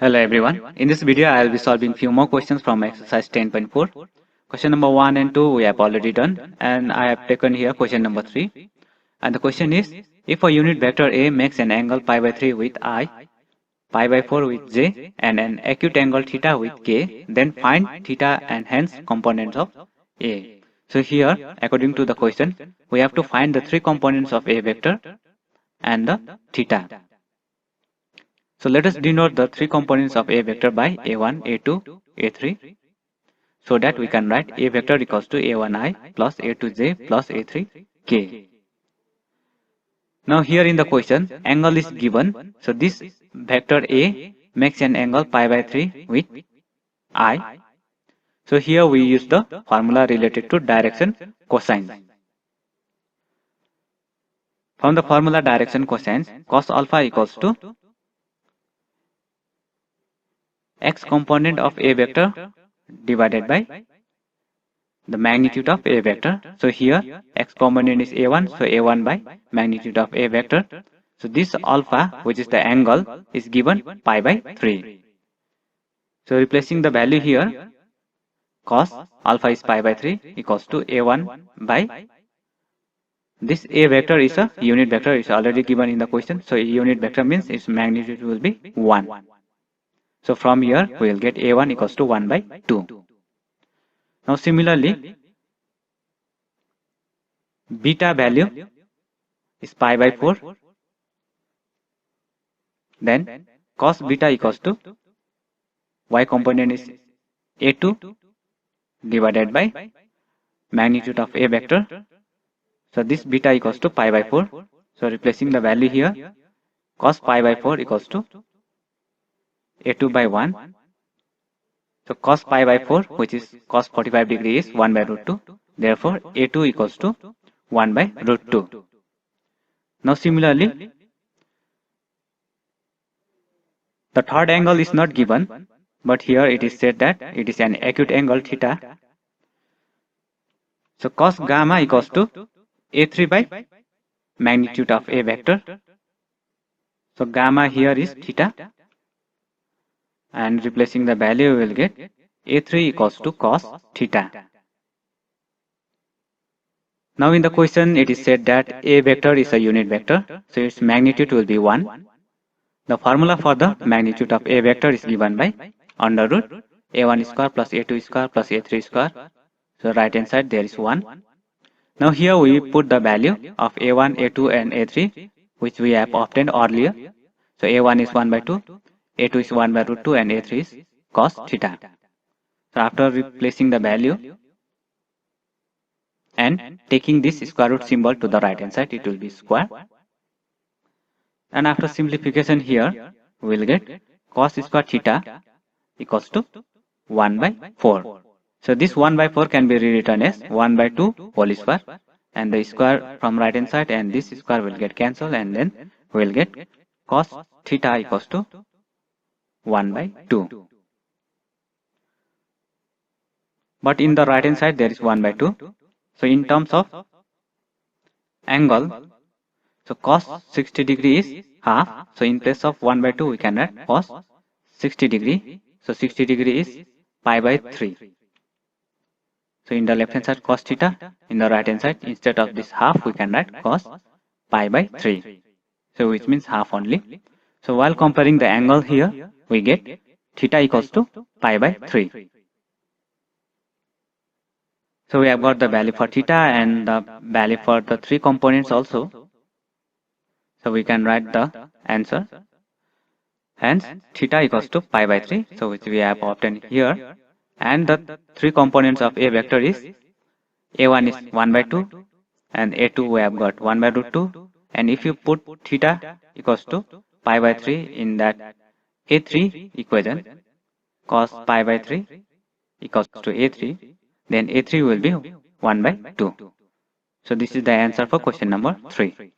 Hello everyone. In this video, I will be solving few more questions from exercise 10.4. Question number 1 and 2 we have already done, and I have taken here question number 3. And the question is, if a unit vector A makes an angle pi by 3 with I, pi by 4 with J, and an acute angle theta with K, then find theta and hence components of A. So here, according to the question, we have to find the three components of A vector and the theta. So let us denote the three components of A vector by A1, A2, A3, so that we can write A vector equals to A1I plus A2J plus A3K. Now here in the question, angle is given. So this vector A makes an angle pi by 3 with I. So here we use the formula related to direction cosine. From the formula direction cosine, cos alpha equals to x component of A vector divided by the magnitude of A vector. So here x component is A1, so A1 by magnitude of A vector. So this alpha, which is the angle, is given pi by 3. So replacing the value here, cos alpha is pi by 3 equals to A1 by this A vector is a unit vector, is already given in the question. So unit vector means its magnitude will be 1. So from here we will get A1 equals to 1 by 2. Now similarly, beta value is pi by 4. Then cos beta equals to y component is A2 divided by magnitude of A vector. So this beta equals to pi by 4. So replacing the value here, cos pi by 4 equals to A2 by 1. So cos pi by 4, which is cos 45 degree, is 1 by root 2. Therefore A2 equals to 1 by root 2. Now similarly, the third angle is not given, but here it is said that it is an acute angle theta. So cos gamma equals to A3 by magnitude of A vector. So gamma here is theta, and replacing the value we will get A3 equals to cos theta. Now in the question it is said that A vector is a unit vector, so its magnitude will be 1. The formula for the magnitude of A vector is given by under root A1 square plus A2 square plus A3 square. So right hand side there is 1. Now here we put the value of A1, A2 and A3 which we have obtained earlier. So A1 is 1 by 2, A2 is 1 by root 2 and A3 is cos theta. So after replacing the value and taking this square root symbol to the right hand side, it will be square. And after simplification here, we will get cos square theta equals to 1 by 4. So this 1 by 4 can be rewritten as 1 by 2 whole square, and the square from right hand side and this square will get cancelled, and then we will get cos theta equals to 1 by 2. But in the right hand side there is 1 by 2. So in terms of angle, so cos 60 degree is half. So in place of 1 by 2 we can write cos 60 degree. So 60 degree is pi by 3. So in the left hand side cos theta, in the right hand side instead of this half we can write cos pi by 3. So which means half only. So while comparing the angle here, we get theta equals to pi by 3. So we have got the value for theta and the value for the three components also. So we can write the answer. Hence theta equals to pi by 3. So which we have obtained here. And the three components of A vector is A1 is 1 by 2 and A2 we have got 1 by root 2. And if you put theta equals to pi by 3 in that A3 equation, cos pi by 3 equals to A3, then A3 will be 1 by 2. So this is the answer for question number 3.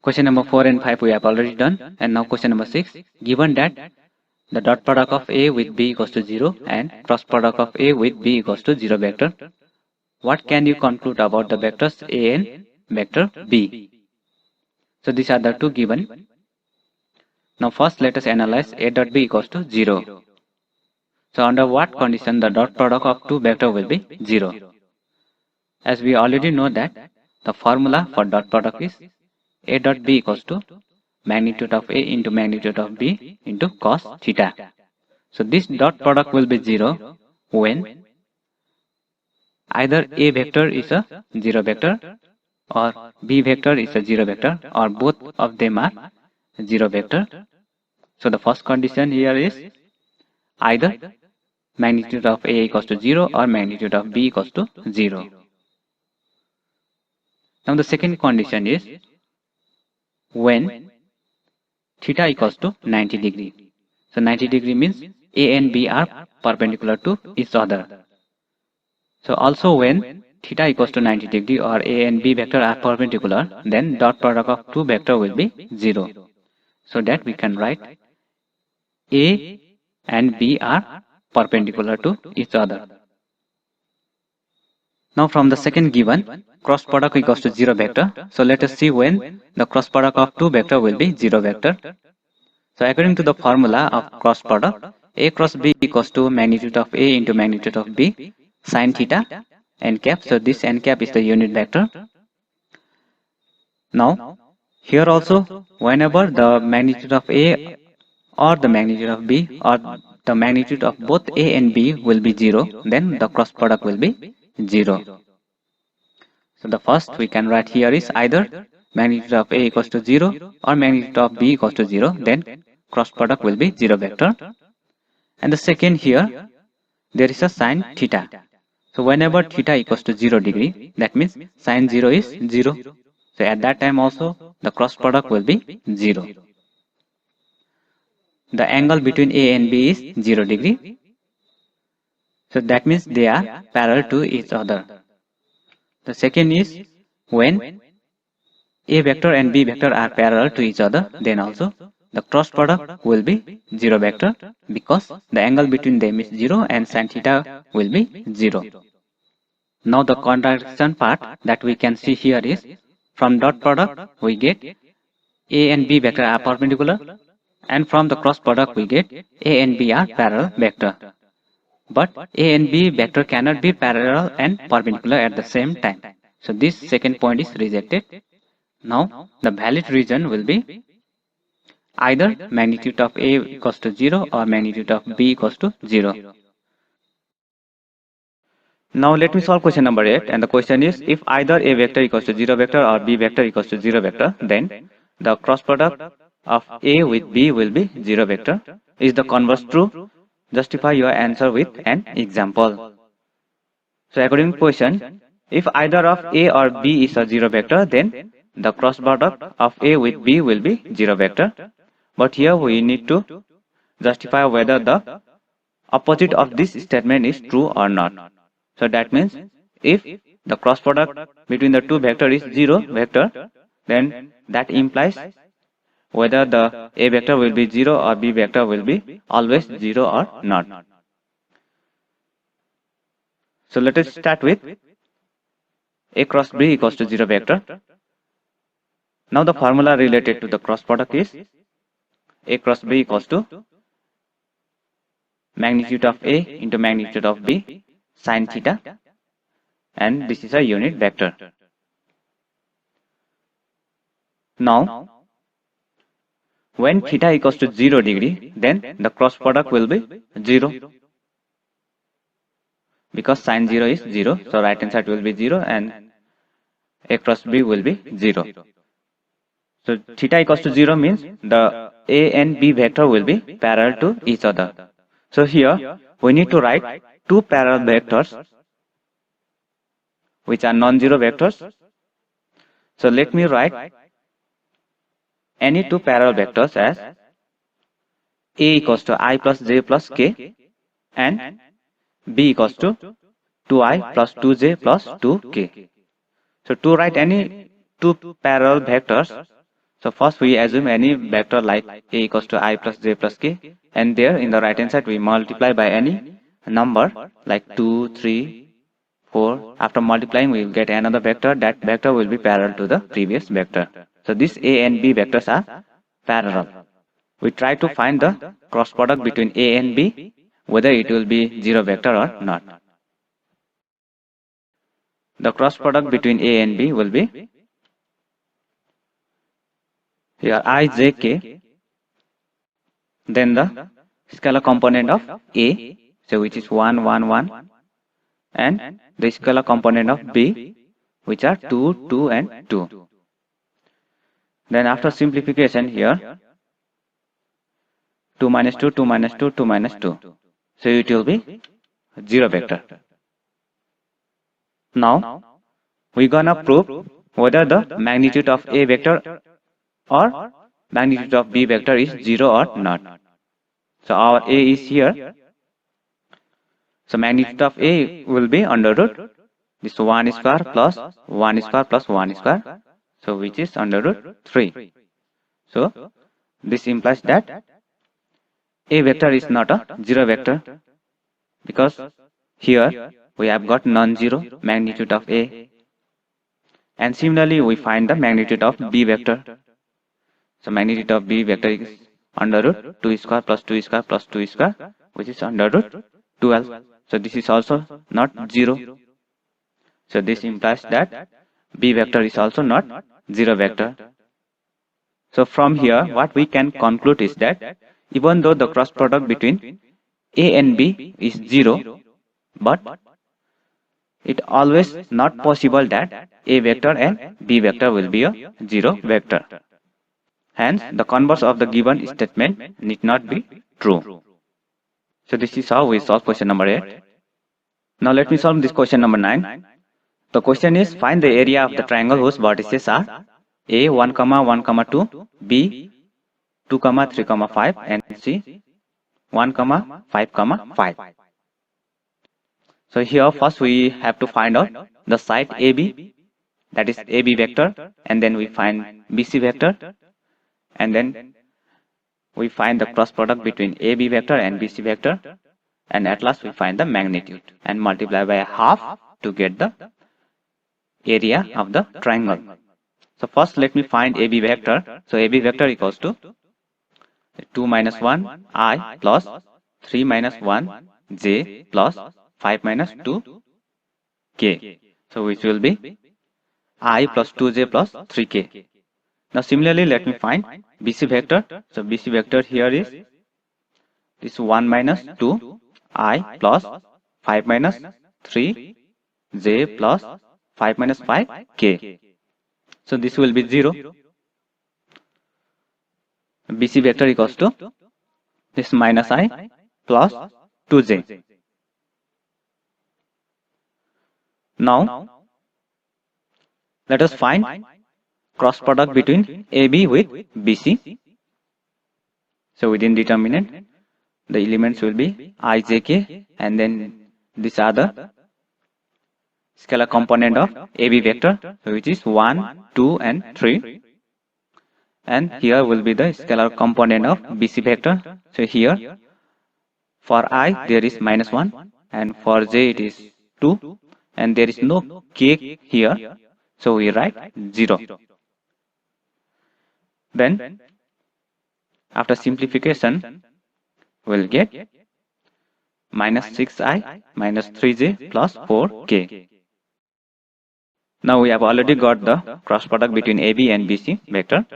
Question number 4 and 5 we have already done, and now question number 6. Given that the dot product of A with B equals to 0 and cross product of A with B equals to 0 vector, what can you conclude about the vectors A and vector B? So these are the two given. Now first let us analyze A dot B equals to 0. So under what condition the dot product of two vector will be 0? As we already know that the formula for dot product is A dot B equals to magnitude of A into magnitude of B into cos theta. So this dot product will be 0 when either A vector is a 0 vector or B vector is a 0 vector or both of them are 0 vector. So the first condition here is either magnitude of A equals to 0 or magnitude of B equals to 0. Now the second condition is when theta equals to 90 degree. So 90 degree means A and B are perpendicular to each other. So also when theta equals to 90 degree or A and B vector are perpendicular, then dot product of two vector will be 0. So that we can write A and B are perpendicular to each other. Now from the second given, cross product equals to 0 vector. So let us see when the cross product of two vector will be 0 vector. So according to the formula of cross product, A cross B equals to magnitude of A into magnitude of B sin theta n cap. So this n cap is the unit vector. Now here also whenever the magnitude of A or the magnitude of B or the magnitude of both A and B will be 0, then the cross product will be 0. So the first we can write here is either magnitude of A equals to 0 or magnitude of B equals to 0, then cross product will be 0 vector. And the second here, there is a sin theta. So whenever theta equals to 0 degree, that means sin 0 is 0. So at that time also the cross product will be 0. The angle between A and B is 0 degree. So that means they are parallel to each other. The second is when A vector and B vector are parallel to each other, then also the cross product will be 0 vector because the angle between them is 0 and sin theta will be 0. Now the contradiction part that we can see here is from dot product we get A and B vector are perpendicular, and from the cross product we get A and B are parallel vector. But A and B vector cannot be parallel and perpendicular at the same time. So this second point is rejected. Now the valid reason will be either magnitude of A equals to 0 or magnitude of B equals to 0. Now let me solve question number 8, and the question is if either A vector equals to 0 vector or B vector equals to 0 vector, then the cross product of A with B will be 0 vector. Is the converse true? Justify your answer with an example. So according to question, if either of A or B is a 0 vector, then the cross product of A with B will be 0 vector. But here we need to justify whether the opposite of this statement is true or not. So that means if the cross product between the two vector is 0 vector, then that implies whether the A vector will be 0 or B vector will be always 0 or not. So let us start with A cross B equals to 0 vector. Now the formula related to the cross product is A cross B equals to magnitude of A into magnitude of B sin theta, and this is a unit vector. Now when theta equals to 0 degree, then the cross product will be 0 because sin 0 is 0, so right hand side will be 0 and A cross B will be 0. So theta equals to 0 means the A and B vector will be parallel to each other. So here we need to write two parallel vectors which are non-zero vectors. So let me write any two parallel vectors as A equals to I plus J plus K and B equals to 2I plus 2J plus 2K. So to write any two parallel vectors, so first we assume any vector like A equals to I plus J plus K, and there in the right hand side we multiply by any number like 2, 3, 4. After multiplying we will get another vector. That vector will be parallel to the previous vector. So these A and B vectors are parallel. we try to find the cross product between A and B, whether it will be zero vector or not. The cross product between A and B will be here I, j, k, then the scalar component of A, so which is 1, 1, 1, and the scalar component of B, which are 2, 2, and 2. Then after simplification here, 2 minus 2, 2 minus 2, 2 minus 2. So it will be 0 vector. Now, we're gonna prove whether the magnitude of A vector or magnitude of B vector is 0 or not. So our A is here. So magnitude of A will be under root this 1 square plus 1 square plus 1 square. So which is under root 3. So this implies that A vector is not a 0 vector because here we have got non-zero magnitude of A. And similarly we find the magnitude of B vector. So magnitude of B vector is under root 2 square plus 2 square plus 2 square, which is under root 12. So this is also not 0. So this implies that B vector is also not 0 vector. So from here what we can conclude is that even though the cross product between A and B is 0, but it always not possible that A vector and B vector will be a 0 vector. Hence, the converse of the given statement need not be true. So this is how we solve question number 8. Now let me solve this question number 9. The question is find the area of the triangle whose vertices are A 1, 1, 2, B 2, 3, 5 and C 1, 5, 5. So here first we have to find out the side AB, that is AB vector, and then we find BC vector, and then we find the cross product between AB vector and BC vector, and at last we find the magnitude and multiply by half to get the area of the triangle. So first let me find AB vector. So AB vector equals to 2 minus 1 I plus 3 minus 1 j plus 5 minus 2 k. So which will be I plus 2j plus 3k. Now similarly let me find BC vector. So BC vector here is this 1 minus 2 I plus 5 minus 3 j plus 5 minus 5 k. So this will be 0. BC vector equals to this minus I plus 2j. Now let us find cross product between AB with BC. So within determinant the elements will be I, j, k, and then these are the scalar component of AB vector, which is 1, 2 and 3. And here will be the scalar component of BC vector. So here for I there is minus 1 and for j it is 2 and there is no k here. So we write 0. Then after simplification we'll get minus 6i minus 3j plus 4k. Now we have already got the cross product between AB and BC vector.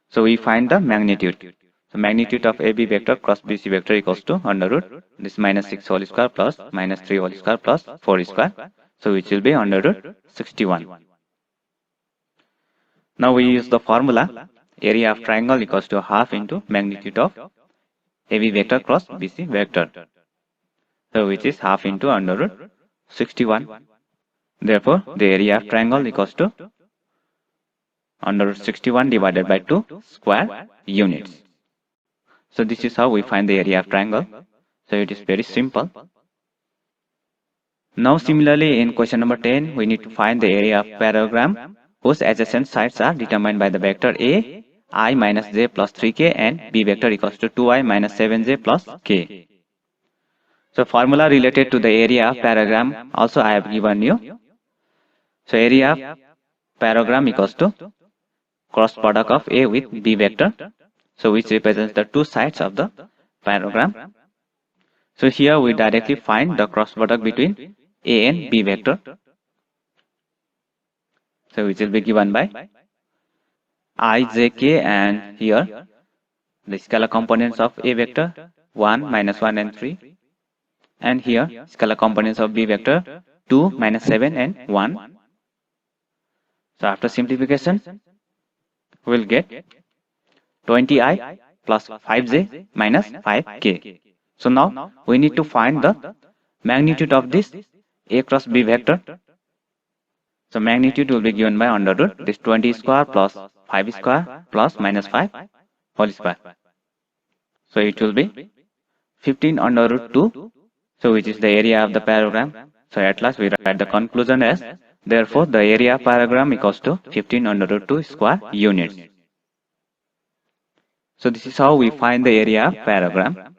So we find the magnitude. So magnitude of AB vector cross BC vector equals to under root this minus 6 whole square plus minus 3 whole square plus 4 square. So which will be under root 61. Now we use the formula area of triangle equals to half into magnitude of AB vector cross BC vector. So which is half into under root 61. Therefore the area of triangle equals to under root 61 divided by 2 square units. So this is how we find the area of triangle. So it is very simple. Now similarly in question number 10 we need to find the area of parallelogram whose adjacent sides are determined by the vector A I minus j plus 3k and B vector equals to 2i minus 7j plus k. So formula related to the area of parallelogram also I have given you. So area of parallelogram equals to cross product of A with B vector so which represents the two sides of the parallelogram. So here we directly find the cross product between A and B vector. So which will be given by I, j, k, and here the scalar components of A vector 1, -1 and 3, and here scalar components of B vector 2, -7 and 1. So after simplification, we will get 20i plus 5j minus 5k. So now we need to find the magnitude of this A cross B vector. So magnitude will be given by under root this 20 square plus 5 square plus minus 5 whole square. So it will be 15 under root 2, so which is the area of the parallelogram. So at last we write the conclusion as, therefore the area of parallelogram equals to 15 under root 2 square units. So this is how we find the area of parallelogram.